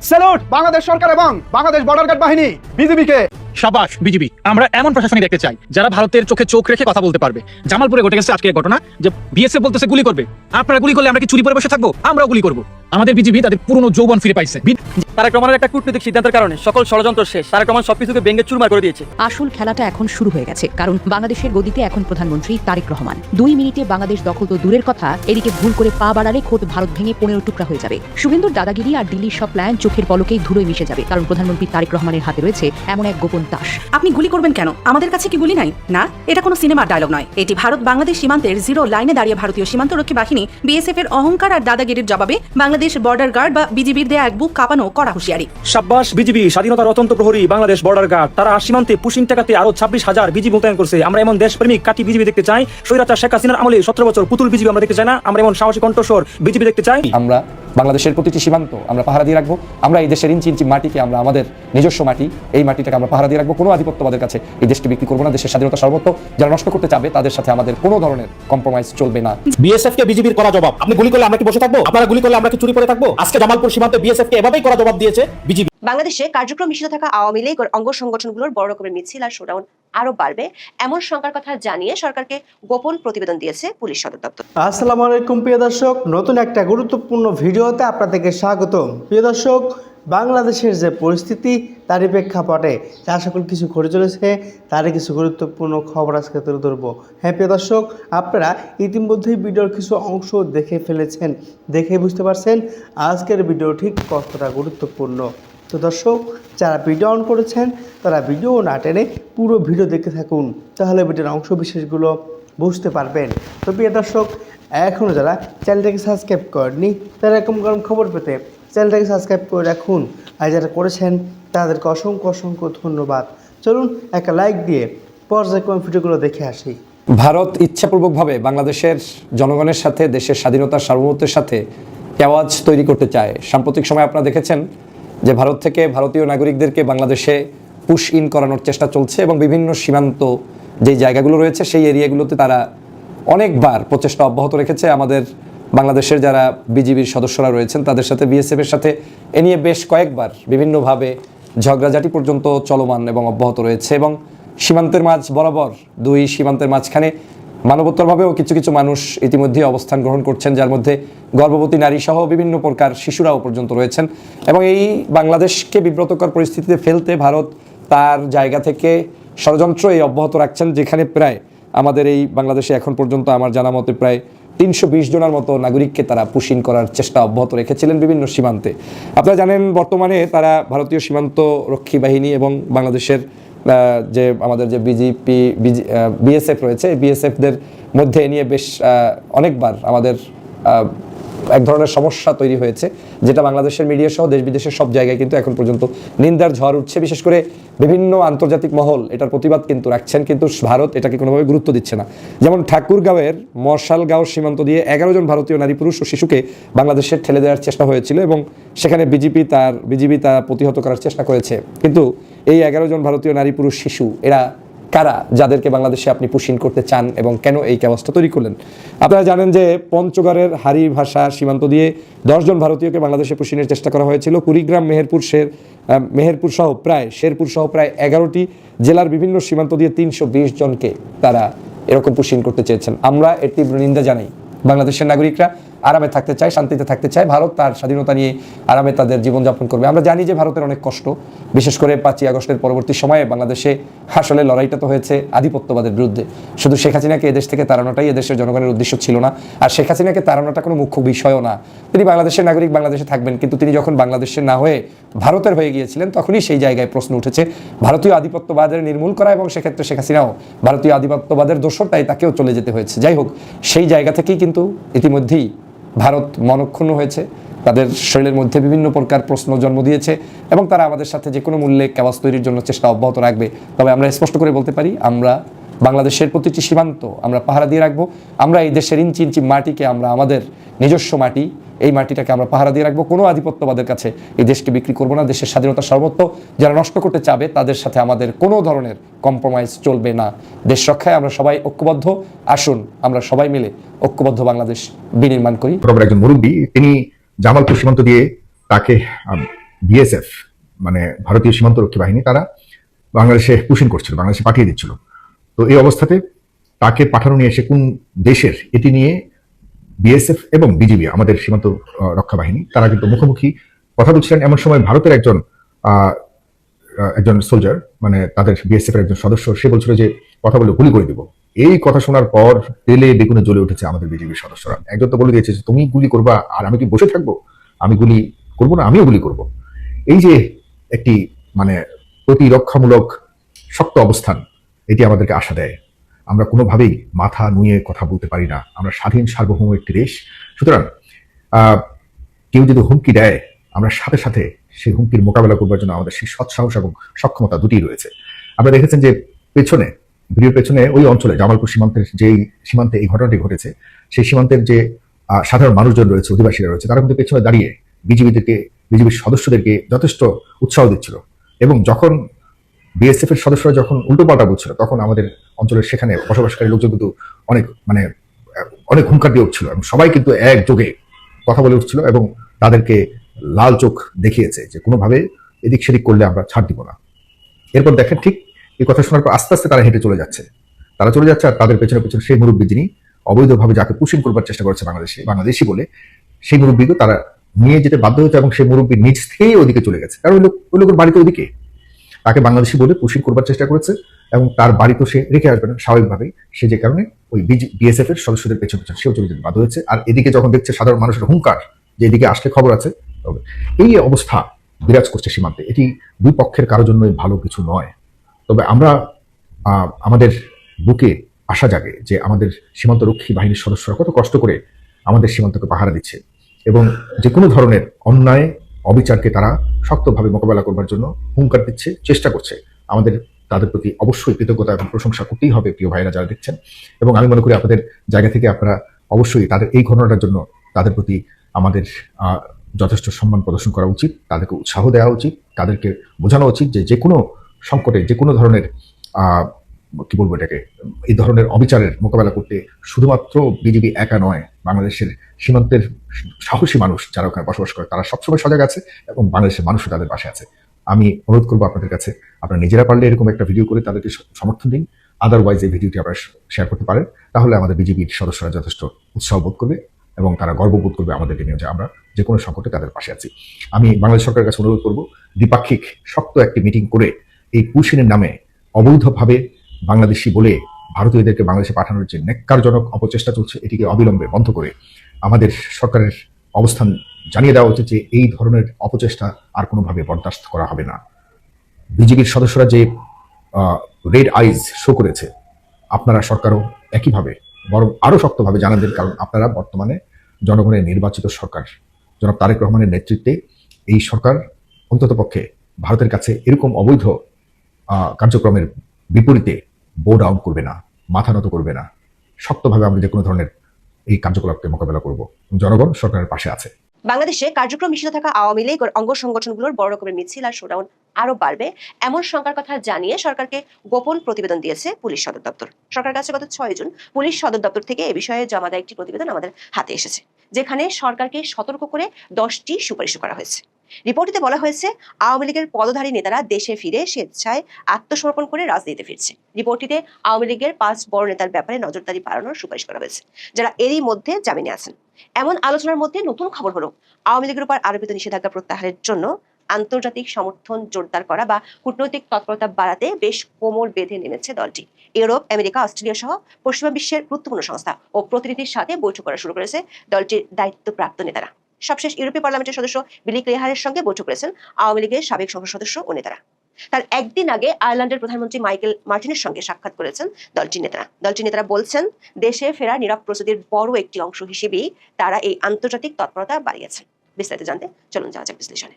Salute Bangladesh সরকার এবং Bangladesh border guard বাহিনী বিজিবিকে। শাবাশ BGB. আমরা এমন প্রশাসনই দেখতে চাই যারা ভারতের চোখে চোখ রেখে কথা বলতে পারবে। জামালপুরে ঘটে গেছে আজকে ঘটনা যে বিএসএফ বলতেছে গুলি করবে, আপনারা গুলি করলে আমরা কি চুরি করে বসে থাকবো? আমরাও গুলি করব। আমাদের বিজিবি তাদের পুরনো যৌবন ফিরে পাইছে। তারেক রহমানের একটা কূটনৈতিক সিদ্ধান্তের কারণে সকল ষড়যন্ত্র শেষ। তারেক রহমান সবকিছুকে ভেঙে চুরমার করে দিয়েছে। আসল খেলাটা এখন শুরু হয়ে গেছে, কারণ বাংলাদেশের গদিতে এখন প্রধানমন্ত্রী তারেক রহমান। 2 মিনিটে বাংলাদেশ দখল তো দূরের কথা, এদিকে ভুল করে পা বাড়ালে খোদ ভারত ভেঙে 15 টুকরা হয়ে যাবে। শুভেন্দুর দাদাগিরি আর দিল্লির সব প্ল্যান চোখের পলকেই ধুলোয় মিশে যাবে, কারণ প্রধানমন্ত্রী তারেক রহমানের হাতে রয়েছে এমন এক গোপন তাস। আপনি গুলি করবেন কেন? আমাদের কাছে কি গুলি নাই? না, এটা কোনো সিনেমার ডায়লগ নয়। এটি ভারত বাংলাদেশ সীমান্তের জিরো লাইনে দাঁড়িয়ে ভারতীয় সীমান্তরক্ষী বাহিনী বিএসএফ এর অহংকার আর দাদাগিরির জবাবে বাংলাদেশ বর্ডার গার্ড বা বিজিবির দেয়া এক বুক কাঁপানো কড়া হুঁশিয়ারি। শাবাশ বিজিবি, স্বাধীনতার অত্যন্ত প্রহরী বাংলাদেশ বর্ডার গার্ড। তারা সীমান্তে পুশিং টাকাতে আরো 26,000 বিজিবি মোতায়েন করছে। আমরা এমন দেশপ্রেমিক কাটি বিজিবি দেখতে চাই। স্বৈরাচার শেখ হাসিনার আমলে 17 বছর পুতুল বিজিবি আমরা দেখতে চাই না। আমরা এমন সাহসী কণ্ঠস্বর বিজিবি দেখতে চাই। আমরা বাংলাদেশের প্রতিটি সীমান্ত আমরা পাহারা দিয়ে রাখবো। আমরা এই দেশের ইঞ্চি ইঞ্চি মাটিকে আমরা আমাদের নিজস্ব মাটি, এই মাটিটাকে আমরা পাহারা দিয়ে রাখবো। কোনো আধিপত্যবাদের কাছে এই দেশকে বিক্রি করবো না। দেশের স্বাধীনতা সর্বত্র যারা নষ্ট করতে চাবে তাদের সাথে আমাদের কোনো ধরনের কম্প্রোমাইজ চলবে না। বিএসএফ কে বিজিবির করা জবাব। আপনি গুলি করলে আমরা কি বসে থাকবো? আপনারা গুলি করলে আমরা কি চুরি করে থাকবো? আজকে জামালপুর সীমান্তে বিএসএফ কে এভাবেই করা জবাব দিয়েছে বিজিবি। বাংলাদেশে কার্যক্রম নিষিদ্ধ থাকা আওয়ামী লীগ ও অঙ্গ সংগঠনগুলোর বড় রকমের মিছিল আর শোডাউন আরো বাড়বে এমন শঙ্কার কথা জানিয়ে সরকারকে গোপন প্রতিবেদন দিয়েছে পুলিশ সদর দপ্তর। আসসালামু আলাইকুম প্রিয় দর্শক, নতুন একটা গুরুত্বপূর্ণ ভিডিওতে আপনাদেরকে স্বাগত। প্রিয় দর্শক, বাংলাদেশের যে পরিস্থিতি তারই প্রেক্ষাপটে যা সকল কিছু ঘটে চলেছে তারই কিছু গুরুত্বপূর্ণ খবর আজকে তুলে ধরবো। হ্যাঁ প্রিয় দর্শক, আপনারা ইতিমধ্যেই ভিডিওর কিছু অংশ দেখে ফেলেছেন, দেখে বুঝতে পারছেন আজকের ভিডিও ঠিক কতটা গুরুত্বপূর্ণ। তো দর্শক, যারা ভিডিও অন করেছেন তারা ভিডিও না টেনে পুরো ভিডিও দেখতে থাকুন, তাহলে ভিডিওর অংশ বিশেষগুলো বুঝতে পারবেন। তো প্রিয় দর্শক, এখনও যারা চ্যানেলটাকে সাবস্ক্রাইব করেননি তারা এরকম গরম খবর পেতে চ্যানেলটাকে সাবস্ক্রাইব করে রাখুন, আর যারা করেছেন তাদেরকে অসংখ্য অসংখ্য ধন্যবাদ। চলুন একটা লাইক দিয়ে পর্যায়ক্রমে ভিডিওগুলো দেখে আসি। ভারত ইচ্ছাপূর্বকভাবে বাংলাদেশের জনগণের সাথে দেশের স্বাধীনতার সার্বভৌমত্বের সাথে আওয়াজ তৈরি করতে চায়। সাম্প্রতিক সময় আপনারা দেখেছেন যে ভারত থেকে ভারতীয় নাগরিকদেরকে বাংলাদেশে পুশ ইন করানোর চেষ্টা চলছে এবং বিভিন্ন সীমান্ত যেই জায়গাগুলো রয়েছে সেই এরিয়াগুলোতে তারা অনেকবার প্রচেষ্টা অব্যাহত রেখেছে। আমাদের বাংলাদেশের যারা বিজিবির সদস্যরা রয়েছেন তাদের সাথে বিএসএফের সাথে এ নিয়ে বেশ কয়েকবার বিভিন্নভাবে ঝগড়াঝাটি পর্যন্ত চলমান এবং অব্যাহত রয়েছে। এবং সীমান্তের মাঝ বরাবর দুই সীমান্তের মাঝখানে মানবোত্তরভাবেও কিছু কিছু মানুষ ইতিমধ্যেই অবস্থান গ্রহণ করছেন, যার মধ্যে গর্ভবতী নারী সহ বিভিন্ন প্রকার শিশুরাও পর্যন্ত রয়েছেন। এবং এই বাংলাদেশকে বিব্রতকর পরিস্থিতিতে ফেলতে ভারত তার জায়গা থেকে ষড়যন্ত্র এই অব্যাহত রাখছেন, যেখানে প্রায় আমাদের এই বাংলাদেশে এখন পর্যন্ত আমার জানা মতে প্রায় 320 জনের মতো নাগরিককে তারা পুশিন করার চেষ্টা অব্যাহত রেখেছিলেন বিভিন্ন সীমান্তে। আপনারা জানেন বর্তমানে তারা ভারতীয় সীমান্ত রক্ষী বাহিনী এবং বাংলাদেশের যে আমাদের যে বিএসএফ রয়েছে, বিএসএফদের মধ্যে এ নিয়ে বেশ অনেকবার আমাদের এক ধরনের সমস্যা তৈরি হয়েছে, যেটা বাংলাদেশের মিডিয়া সহ দেশ বিদেশের সব জায়গায় কিন্তু এখন পর্যন্ত নিন্দার ঝড় উঠছে। বিশেষ করে বিভিন্ন আন্তর্জাতিক মহল এটার প্রতিবাদ কিন্তু রাখছেন, কিন্তু ভারত এটাকে কোনোভাবে গুরুত্ব দিচ্ছে না। যেমন ঠাকুরগাঁওয়ের মশালগাঁও সীমান্ত দিয়ে 11 জন ভারতীয় নারী পুরুষ ও শিশুকে বাংলাদেশের ঠেলে দেওয়ার চেষ্টা হয়েছিল এবং সেখানে বিজিবি তা প্রতিহত করার চেষ্টা করেছে। কিন্তু এই 11 জন ভারতীয় নারী পুরুষ শিশু এরা কারা, যাদেরকে বাংলাদেশে আপনি পুশিন করতে চান এবং কেন এই ব্যবস্থা তৈরি করলেন? আপনারা জানেন যে পঞ্চগড়ের হারি ভাষা সীমান্ত দিয়ে 10 জন ভারতীয়কে বাংলাদেশে পুশিনের চেষ্টা করা হয়েছিল। কুড়িগ্রাম মেহেরপুর সহ প্রায় 11টি জেলার বিভিন্ন সীমান্ত দিয়ে 320 জনকে তারা এরকম পুশিন করতে চেয়েছেন। আমরা এর তীব্র নিন্দা জানাই। বাংলাদেশের নাগরিকরা আরামে থাকতে চায়, শান্তিতে থাকতে চায়। ভারত তার স্বাধীনতা নিয়ে আরামে তাদের জীবনযাপন করবে। আমরা জানি যে ভারতের অনেক কষ্ট, বিশেষ করে 5ই আগস্টের পরবর্তী সময়ে বাংলাদেশে আসলে লড়াইটা তো হয়েছে আধিপত্যবাদের বিরুদ্ধে। শুধু শেখ হাসিনাকে এদেশ থেকে তাড়ানোটাই এদেশের জনগণের উদ্দেশ্য ছিল না, আর শেখ হাসিনাকে তাড়ানোটা কোনো মুখ্য বিষয়ও না। তিনি বাংলাদেশের নাগরিক, বাংলাদেশে থাকবেন, কিন্তু তিনি যখন বাংলাদেশের না হয়ে ভারতের হয়ে গিয়েছিলেন তখনই সেই জায়গায় প্রশ্ন উঠেছে ভারতীয় আধিপত্যবাদের নির্মূল করা, এবং সেক্ষেত্রে শেখ হাসিনাও ভারতীয় আধিপত্যবাদের দোসর, তাই তাকেও চলে যেতে হয়েছে। যাই হোক, সেই জায়গা থেকেই কিন্তু ইতিমধ্যেই ভারত মনক্ষুণ্ণ হয়েছে, তাদের শরীরের মধ্যে বিভিন্ন প্রকার প্রশ্ন জন্ম দিয়েছে এবং তারা আমাদের সাথে যে কোনো মূল্যে ক্যাওয়াস তৈরির জন্য চেষ্টা অব্যাহত রাখবে। তবে আমরা স্পষ্ট করে বলতে পারি, আমরা বাংলাদেশের প্রতিটি সীমান্ত আমরা পাহারা দিয়ে রাখবো। আমরা এই দেশের ইঞ্চি ইঞ্চি মাটিকে আমরা আমাদের নিজস্ব মাটি, এই মাটিটাকে আমরা পাহারা দিয়ে রাখবো। কোনো আধিপত্যবাদের কাছে এই দেশকে বিক্রি করবো না। দেশের স্বাধীনতা সর্বত্র যারা নষ্ট করতে চাবে তাদের সাথে আমাদের কোনো ধরনের কম্প্রোমাইজ চলবে না। দেশ রক্ষায় আমরা সবাই ঐক্যবদ্ধ। আসুন আমরা সবাই মিলে ঐক্যবদ্ধ বাংলাদেশ বিনির্মাণ করি। একজন মুরব্বী তিনি জামালপুর সীমান্ত দিয়ে তাকে বিএসএফ মানে ভারতীয় সীমান্তরক্ষী বাহিনী তারা বাংলাদেশে পুশিং করছিল, বাংলাদেশে পাঠিয়ে দিচ্ছিল। তো এই অবস্থাতে তাকে পাঠানো নিয়ে এসে কোন দেশের এটি নিয়ে বিএসএফ এবং বিজিবি আমাদের সীমান্ত রক্ষা বাহিনী তারা কিন্তু মুখোমুখি কথা বলছিলেন। এমন সময় ভারতের একজন সোলজার মানে তাদের বিএসএফ এর একজন সদস্য সে বলছিল যে কথা বলে গুলি করে দিব। এই কথা শোনার পর তেলে বেগুনে জ্বলে উঠেছে আমাদের বিজিবির সদস্যরা। একজন তো বলে দিয়েছে যে তুমি গুলি করবা আর আমি কি বসে থাকবো, আমি গুলি করবো না, আমিও গুলি করব। এই যে একটি মানে প্রতিরক্ষামূলক শক্ত অবস্থান, এটি আমাদেরকে আশা দেয়। আমরা কোনোভাবেই মাথা নুয়ে কথা বলতে পারি না, আমরা স্বাধীন সার্বভৌম একটি দেশ। সুতরাং কেউ যদি হুমকি দেয় আমরা সাথে সাথে সেই হুমকির মোকাবেলা করবার জন্য আমাদের সেই সৎসাহস এবং সক্ষমতা দুটিই রয়েছে। আপনারা দেখেছেন যে ভিডিওর পেছনে ওই অঞ্চলে জামালপুর সীমান্তের যেই সীমান্তে এই ঘটনাটি ঘটেছে সেই সীমান্তের যে সাধারণ মানুষজন রয়েছে, অধিবাসীরা রয়েছে, তারা কিন্তু পেছনে দাঁড়িয়ে বিজিবির সদস্যদেরকে যথেষ্ট উৎসাহ দিচ্ছিল। এবং যখন বিএসএফ এর সদস্যরা যখন উল্টোপাল্টা বলছিল তখন আমাদের অঞ্চলের সেখানে বসবাসকারী লোকজন কিন্তু অনেক হুঙ্কার দিয়ে উঠছিল এবং সবাই কিন্তু একযোগে কথা বলে উঠছিল এবং তাদেরকে লাল চোখ দেখিয়েছে যে কোনোভাবে এদিক সেদিক করলে আমরা ছাড় দিব না। এরপর দেখেন ঠিক এই কথা শোনার পর আস্তে আস্তে তারা হেঁটে চলে যাচ্ছে আর তাদের পেছনে পেছনে সেই মুরব্বী যিনি অবৈধভাবে যাকে পুশিং করবার চেষ্টা করেছে বাংলাদেশি বলে সেই মুরব্বীকে তারা নিয়ে যেতে বাধ্য হয়েছে এবং সেই মুরব্বী নিজ থেকেই ওদিকে চলে গেছে। কারণ ওই লোকের বাড়িতে ওদিকে, তাকে বাংলাদেশি বলে পুশিং করবার চেষ্টা করেছে এবং তার বাড়ি তো সে রেখে আসবে না স্বাভাবিকভাবেই, সে যে কারণে ওই বিএসএফ এর সদস্যদের পেছনে পেছনে সেও চলে যেতে বাধ্য হয়েছে। আর এদিকে যখন দেখছে সাধারণ মানুষের হুঙ্কার যে এদিকে আসলে খবর আছে, তবে এই অবস্থা বিরাজ করছে সীমান্তে, এটি দুই পক্ষের কারোর জন্যই ভালো কিছু নয়। তবে আমরা আমাদের বুকে আশা জাগে যে আমাদের সীমান্তরক্ষী বাহিনীর সদস্যরা কত কষ্ট করে আমাদের সীমান্তকে পাহারা দিচ্ছে এবং যে কোনো ধরনের অন্যায় অবিচারকে তারা শক্তভাবে মোকাবেলা করবার জন্য হুঙ্কার দিচ্ছে, চেষ্টা করছে। আমাদের তাদের প্রতি অবশ্যই কৃতজ্ঞতা এবং প্রশংসা করতেই হবে প্রিয় ভাইরা যারা দেখছেন। এবং আমি মনে করি আপনাদের জায়গা থেকে আপনারা অবশ্যই তাদের এই ঘটনাটার জন্য তাদের প্রতি আমাদের যথেষ্ট সম্মান প্রদর্শন করা উচিত, তাদেরকে উৎসাহ দেওয়া উচিত, তাদেরকে বোঝানো উচিত যে কোনো সংকটে যে কোনো ধরনের কি বলবো এটাকে এই ধরনের অবিচারের মোকাবেলা করতে শুধুমাত্র বিজিবি একা নয়, বাংলাদেশের সীমান্তের সাহসী মানুষ যারা ওখানে বসবাস করে তারা সবসময় সজাগ আছে এবং বাংলাদেশের মানুষও তাদের পাশে আছে। আমি অনুরোধ করবো আপনাদের কাছে আপনারা নিজেরা পারলে এরকম একটা ভিডিও করে তাদেরকে সমর্থন দিন। আদারওয়াইজ এই ভিডিওটি আপনারা শেয়ার করতে পারেন, তাহলে আমাদের বিজিবির সদস্যরা যথেষ্ট উৎসাহ বোধ করবে এবং তারা গর্ববোধ করবে আমাদেরকে নিয়ে যে আমরা যে কোনো সংকটে তাদের পাশে আছি। আমি বাংলাদেশ সরকারের কাছে অনুরোধ করবো দ্বিপাক্ষিক শক্ত একটি মিটিং করে এই পুশিনের নামে অবৈধভাবে বাংলাদেশি বলে ভারতীয়দেরকে বাংলাদেশে পাঠানোর যে ন্যাক্কারজনক অপচেষ্টা চলছে এটিকে অবিলম্বে বন্ধ করে আমাদের সরকারের অবস্থান জানিয়ে দেওয়া উচিত যে এই ধরনের অপচেষ্টা আর কোনোভাবে বরদাস্ত করা হবে না। বিজেপির সদস্যরা যে রেড আইজ শো করেছে, আপনারা সরকারও একইভাবে বরং আরো শক্তভাবে জানাবেন, কারণ আপনারা বর্তমানে জনগণের নির্বাচিত সরকার। জনাব তারেক রহমানের নেতৃত্বে এই সরকার অন্ততপক্ষে ভারতের কাছে এরকম অবৈধ কার্যক্রমের বিপরীতে বো ডাউন করবে না, মাথা নত করবে না। শক্তভাবে আমরা যে কোনো ধরনের এই কার্যকলাপকে মোকাবেলা করব। জনগণ সরকারের পাশে আছে। বাংলাদেশে কার্যক্রম নিষিদ্ধ থাকা আওয়ামী লীগ অঙ্গ সংগঠনগুলোর বড় রকমের মিছিল আর শোডাউন আরো বাড়বে এমন শঙ্কার কথা জানিয়ে সরকারকে গোপন প্রতিবেদন দিয়েছে পুলিশ সদর দপ্তর। সরকারের কাছে গত 6 জুন পুলিশ সদর দপ্তর থেকে এ বিষয়ে জমা দেওয়া একটি প্রতিবেদন আমাদের হাতে এসেছে, যেখানে সরকারকে সতর্ক করে 10টি সুপারিশ করা হয়েছে। রিপোর্টটিতে বলা হয়েছে আওয়ামী লীগের পদধারী নেতারা দেশে ফিরে স্বেচ্ছায় আত্মসমর্পণ করে রাজনীতিতে ফিরছে। রিপোর্টটিতে আওয়ামী লীগের 5 বড় নেতার ব্যাপারে নজরদারি বাড়ানোর সুপারিশ করা হয়েছে, যারা এরই মধ্যে জামিনে আছেন। এমন আলোচনার মধ্যে নতুন খবর হলো আওয়ামী লীগের উপর আরোপিত নিষেধাজ্ঞা প্রত্যাহারের জন্য আন্তর্জাতিক সমর্থন জোরদার করা বা কূটনৈতিক তৎপরতা বাড়াতে বেশ কোমর বেঁধে নেমেছে দলটি। ইউরোপ, আমেরিকা, অস্ট্রেলিয়া সহ পশ্চিমা বিশ্বের গুরুত্বপূর্ণ সংস্থা ও প্রতিনিধির সাথে বৈঠক করা শুরু করেছে দলটির দায়িত্বপ্রাপ্ত নেতারা। সবশেষ ইউরোপীয় পার্লামেন্টের সদস্য বিলি ক্লেহারের সঙ্গে বৈঠক করেছেন আওয়ামী লীগের সাবেক সংসদ সদস্য ও নেতারা। তার একদিন আগে আয়ারল্যান্ডের প্রধানমন্ত্রী মাইকেল মার্টিনের সঙ্গে সাক্ষাৎ করেছেন দলটির নেতারা বলছেন দেশে ফেরা নীরব প্রস্তুতির বড় একটি অংশ হিসেবেই তারা এই আন্তর্জাতিক তৎপরতা বাড়িয়েছেন। বিস্তারিত জানতে চলুন যাওয়া যাক বিশ্লেষণে।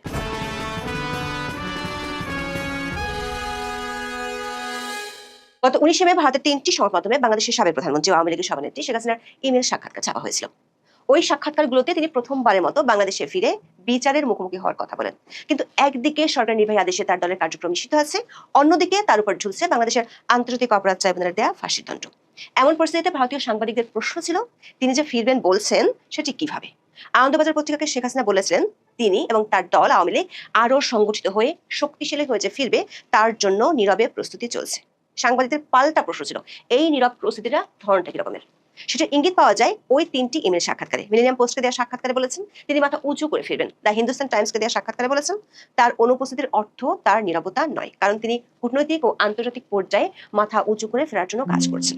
গত 19 মে ভারতের 3টি সংবাদ মাধ্যমে বাংলাদেশের সাবেক প্রধানমন্ত্রী ও আওয়ামী লীগের সভানেত্রী শেখ হাসিনার ইমেল সাক্ষাৎকার ছাপা হয়েছিল। ওই সাক্ষাৎকারগুলোতে তিনি প্রথমবারের মতো বাংলাদেশে ফিরে বিচারের মুখোমুখি হওয়ার কথা বলেন। কিন্তু একদিকে সরকার নির্বাহী আদেশে তার দলের কার্যক্রম নিষিদ্ধ আছে, অন্যদিকে তার উপর ঝুলছে বাংলাদেশের আন্তর্জাতিক অপরাধ ট্রাইব্যুনালের দেয়া ফাঁসির দণ্ড। এমন পরিস্থিতিতে ভারতীয় সাংবাদিকদের প্রশ্ন ছিল তিনি যে ফিরবেন বলছেন সেটি কিভাবে। আনন্দবাজার পত্রিকাকে শেখ হাসিনা বলেছিলেন তিনি এবং তার দল আওয়ামী লীগ আরও সংগঠিত হয়ে শক্তিশালী হয়ে যে ফিরবে তার জন্য নীরবে প্রস্তুতি চলছে। সাংবাদিকদের পাল্টা প্রশ্ন ছিল, এই নীরব প্রস্তুতিটা ধরনটা কি রকমের? সেটা ইঙ্গিত পাওয়া যায় ওই 3টি ইমেল সাক্ষাৎকারে। মিলেনিয়াম পোস্টকে দেওয়া সাক্ষাৎকারে বলেছেন তিনি মাথা উঁচু করে ফিরবেন। দ্য হিন্দুস্তান টাইমসকে দেওয়া সাক্ষাৎকারে বলেছেন তার অনুপস্থিতির অর্থ তার নীরবতা নয়, কারণ তিনি কূটনৈতিক ও আন্তর্জাতিক পর্যায়ে মাথা উঁচু করে ফেরার জন্য কাজ করছেন।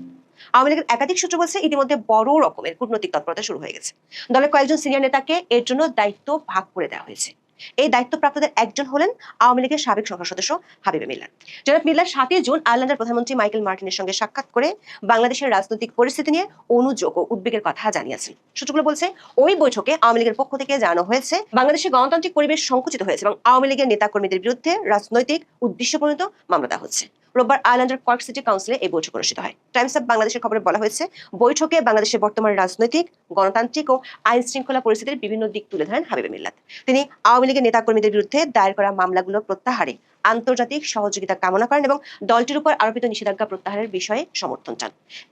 আওয়ামী লীগের একাধিক সূত্র বলছে ইতিমধ্যে বড় রকমের কূটনৈতিক তৎপরতা শুরু হয়ে গেছে। দলের কয়েকজন সিনিয়র নেতাকে এর জন্য দায়িত্ব ভাগ করে দেওয়া হয়েছে। এই দায়িত্বপ্রাপ্তদের একজন হলেন আওয়ামী লীগের সাবেক সংসদ সদস্য হাবিবে মিল্লাত। জনাব মিল্লাত 7 জুন আয়ারল্যান্ডের প্রধানমন্ত্রী মাইকেল মার্টিনের সঙ্গে সাক্ষাৎ করে বাংলাদেশের রাজনৈতিক পরিস্থিতি নিয়ে অনুযোগ ও উদ্বেগের কথা জানিয়েছেন। সূত্রগুলো বলছে ওই বৈঠকে আওয়ামী লীগের পক্ষ থেকে জানানো হয়েছে বাংলাদেশের গণতান্ত্রিক পরিবেশ সংকুচিত হয়েছে এবং আওয়ামী লীগের নেতাকর্মীদের বিরুদ্ধে রাজনৈতিক উদ্দেশ্যপ্রণোদিত মামলা দেওয়া হচ্ছে। রোববার আয়ারল্যান্ডের কর্ক সিটি কাউন্সিলে এই বৈঠক অনুষ্ঠিত হয়। টাইমস অব বাংলাদেশের খবরে বলা হয়েছে বৈঠকে বাংলাদেশের বর্তমান রাজনৈতিক, গণতান্ত্রিক ও আইন শৃঙ্খলা পরিস্থিতির বিভিন্ন দিক তুলে ধরেন হাবিবে মিল্লাত। তিনি আওয়ামী লীগের নেতাকর্মীদের বিরুদ্ধে দায়ের করা মামলাগুলো প্রত্যাহারে আন্তর্জাতিক সহযোগিতা কামনা করেন এবং দলটির উপর আরোপিত নিষেধাজ্ঞা প্রত্যাহারের বিষয়ে সমর্থন চান।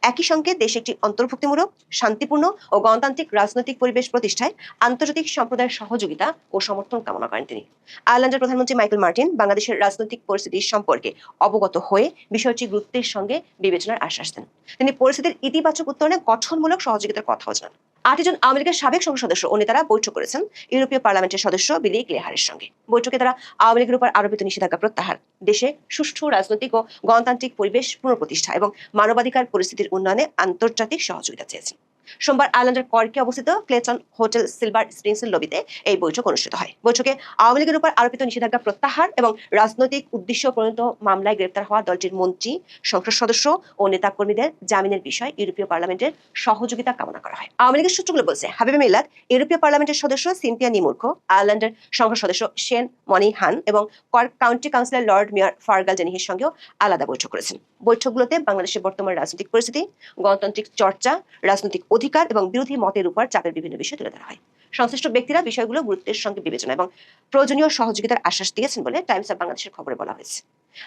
একই সঙ্গে দেশে একটি অন্তর্ভুক্তিমূলক, শান্তিপূর্ণ ও গণতান্ত্রিক রাজনৈতিক পরিবেশ প্রতিষ্ঠায় আন্তর্জাতিক সম্প্রদায়ের সহযোগিতা ও সমর্থন কামনা করেন তিনি। আয়ারল্যান্ডের প্রধানমন্ত্রী মাইকেল মার্টিন বাংলাদেশের রাজনৈতিক পরিস্থিতি সম্পর্কে অবগত হয়ে বিষয়টি গুরুত্বের সঙ্গে বিবেচনার আশ্বাস দেন। তিনি পরিস্থিতির ইতিবাচক উত্তরণে গঠনমূলক সহযোগিতার কথাও জানান। 8 জন আওয়ামী লীগের সাবেক সংসদ সদস্য ও নেতারা বৈঠক করেছেন ইউরোপীয় পার্লামেন্টের সদস্য বিলি ক্লেহারের সঙ্গে। বৈঠকে তারা আওয়ামী লীগের উপর আরোপিত নিষেধাজ্ঞা প্রত্যাহার, দেশে সুষ্ঠু রাজনৈতিক ও গণতান্ত্রিক পরিবেশ পুনঃপ্রতিষ্ঠা এবং মানবাধিকার পরিস্থিতির উন্নয়নে আন্তর্জাতিক সহযোগিতা চেয়েছেন। সোমবার আয়ারল্যান্ডের কর্কে অবস্থিত ক্লেটন হোটেল সিলভার স্প্রিংসের লবিতে এই বৈঠক অনুষ্ঠিত হয়। বৈঠকে আওয়ামী লীগের উপর আরোপিত নিষেধাজ্ঞা প্রত্যাহার এবং রাজনৈতিক উদ্দেশ্য প্রণীত মামলায় গ্রেপ্তার হওয়া দলটির মন্ত্রী, সংসদ সদস্য ও নেতাকর্মীদের জামিনের বিষয়ে ইউরোপীয় পার্লামেন্টের সহযোগিতা কামনা করা হয়। আওয়ামী লীগের সূত্রগুলো বলছে হাবিবে মিল্লাত ইউরোপীয় পার্লামেন্টের সদস্য সিনথিয়া নিমুর্খ, আয়ারল্যান্ডের সংসদ সদস্য শেন মনিহান এবং Cork county councillor lord mayor Fergal জেনিহির সঙ্গেও আলাদা বৈঠক করেছেন। বৈঠকগুলোতে বাংলাদেশের বর্তমান রাজনৈতিক পরিস্থিতি, গণতান্ত্রিক চর্চা, রাজনৈতিক অধিকার এবং বিরোধী মতের উপর চাপের বিভিন্ন বিষয় তুলে ধরা হয়। সংশ্লিষ্ট ব্যক্তিরা বিষয়গুলো গুরুত্বের সঙ্গে বিবেচনা এবং প্রয়োজনীয় সহযোগিতার আশ্বাস দিয়েছেন বলে টাইমস অব বাংলাদেশের খবরে বলা হয়েছে।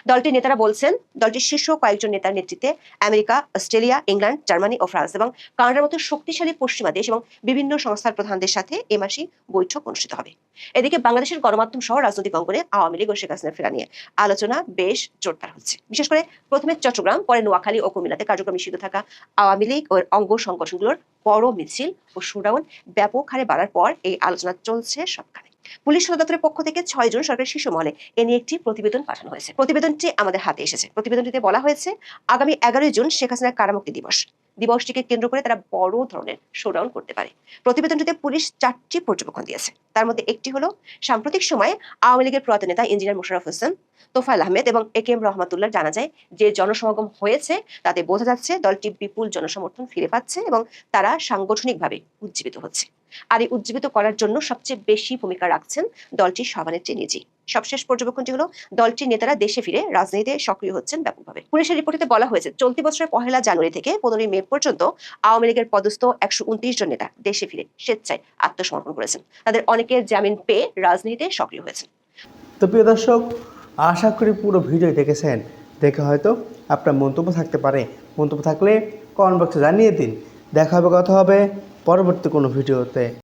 দলটির নেতারা বলছেন দলটির শীর্ষ কয়েকজন নেতার নেতৃত্বে আমেরিকা, অস্ট্রেলিয়া, ইংল্যান্ড, জার্মানি ও ফ্রান্স এবং কানাডার মতো শক্তিশালী পশ্চিমা দেশ এবং বিভিন্ন সংস্থার প্রধানদের সাথে এ মাসে বৈঠক অনুষ্ঠিত হবে। এদিকে বাংলাদেশের গণমাধ্যম সহ রাজনৈতিক অঙ্গনে আওয়ামী লীগ ও শেখ হাসিনা ফেরা নিয়ে আলোচনা বেশ জোরদার হচ্ছে। বিশেষ করে প্রথমে চট্টগ্রাম, পরে নোয়াখালী ও কুমিল্লাতে কার্যক্রম নিষিদ্ধ থাকা আওয়ামী লীগ ও অঙ্গ সংগঠনগুলোর বড় মিছিল ও শোডাউন ব্যাপক হারে বাড়ার পর এই আলোচনা চলছে সবখানে। পুলিশ সদর দপ্তরের পক্ষ থেকে 6 জন সরকারের শীর্ষ মহলে এ নিয়ে একটি প্রতিবেদন পাঠানো হয়েছে। প্রতিবেদনটি আমাদের হাতে এসেছে। প্রতিবেদনটিতে বলা হয়েছে আগামী 11 জুন শেখ হাসিনার কারামুক্তি দিবস। দিবসটিকে কেন্দ্র করে তারা বড় ধরনের শোডাউন করতে পারে। প্রতিবেদনটিতে পুলিশ 4টি পর্যবেক্ষণ দিয়েছে। তার মধ্যে একটি হলো সাম্প্রতিক সময়ে আওয়ামী লীগের প্রয়াত নেতা ইঞ্জিনিয়ার মোশাররফ হোসেন, তোফায়েল আহমেদ এবং একেএম রহমাতুল্লাহ জানা যায় যে জনসমাগম হয়েছে তাতে বোঝা যাচ্ছে দলটি বিপুল জনসমর্থন ফিরে পাচ্ছে এবং তারা সাংগঠনিকভাবে উজ্জীবিত হচ্ছে। আর এই উজ্জীবিত করার জন্য সবচেয়ে বেশি ভূমিকা রাখছেন দলটির সভানেত্রী নিজেই। সবশেষ পর্যবেক্ষণটি হলো দলটির নেতারা দেশে ফিরে রাজনীতিতে সক্রিয় হচ্ছেন ব্যাপকভাবে। পুলিশের রিপোর্টে বলা হয়েছে চলতি বছরের 1 জানুয়ারি থেকে 15 মে পর্যন্ত আওয়ামী লীগের পদস্থ 129 জন নেতা দেশে ফিরে স্বেচ্ছায় আত্মসমর্পণ করেছেন। তাদের অনেকের জামিন পেয়ে রাজনীতিতে সক্রিয় হয়েছেন। তো প্রিয় দর্শক, আশা করি পুরো ভিডিও দেখেছেন। দেখে হয়তো আপনার মন্তব্য থাকতে পারে। মন্তব্য থাকলে কমেন্ট বক্সে জানিয়ে দিন। দেখা হবে, কথা হবে পরবর্তী কোনো ভিডিওতে।